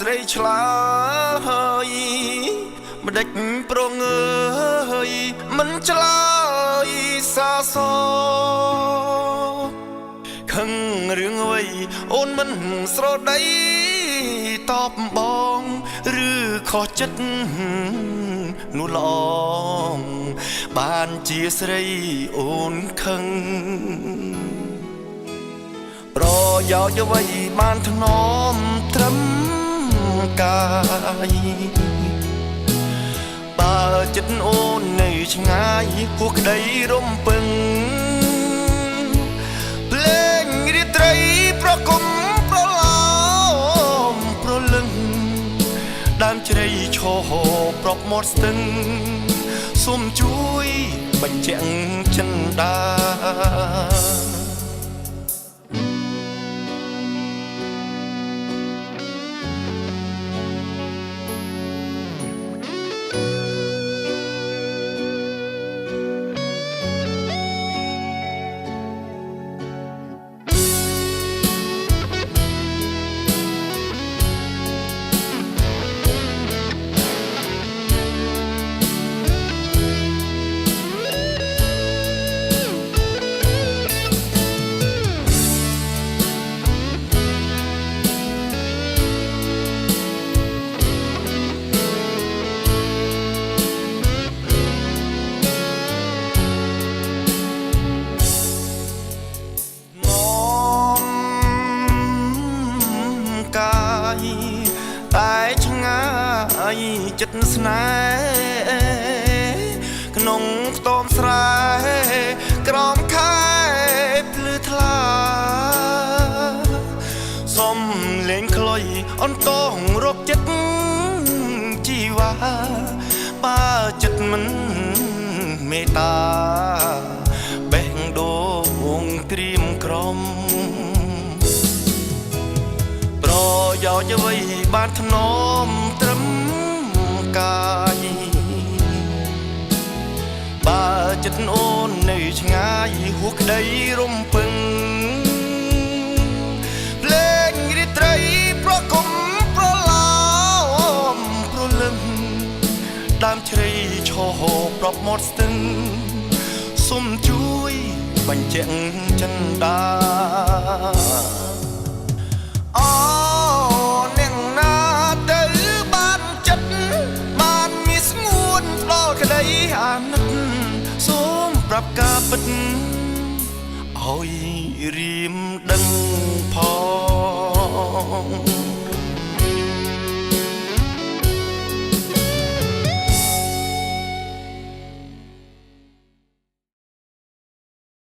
ស្រីឆ្លើយម្ដេចប្រងើយមិនឆ្លើយសាសខឹងរឿងអ្វីអូនមិនស្រដីតបបងឬខុសចិត្តនោះឡងបានជាស្រីអូនខឹងប្រយោជន៍អ្វីបានថ្នមត្រឹមកាយបើចិត្តអូននៅឆ្ងាយគួរក្តីរំពឹងភ្លេងរាត្រីប្រគំប្រឡំប្រលឹងដើមជ្រៃឈរប្រប់មាត់ស្ទឹងសូមជួយបញ្ជាក់ចិនដាតែឆ្ងាយចិត្តស្នេហ៍ក្នុងខ្ទមស្រែក្រោមខែភ្លឺថ្លាសុំលេងខ្លុយអន្តងរកចិត្តជីវ៉ាបើចិត្តមិនមេត្តាបេះដូងត្រៀមក្រំប្រយោជន៍អ្វីបានថ្នមត្រឹមកាយបើចិត្តអូននៅឆ្ងាយហួសក្តីរំពឹងភ្លេងរាត្រីប្រគំប្រឡំប្រលឹងដើមជ្រៃឈរប្រប់មាត់ស្ទឹងសូមជួយបញ្ជាក់ចិនដាអូអ្នកណាទៅបានចិត្តបានមានស្ងួនផ្ដោតក្តីអាណិតសូមប្រាប់ការពិតឲ្យរៀមដឹងផង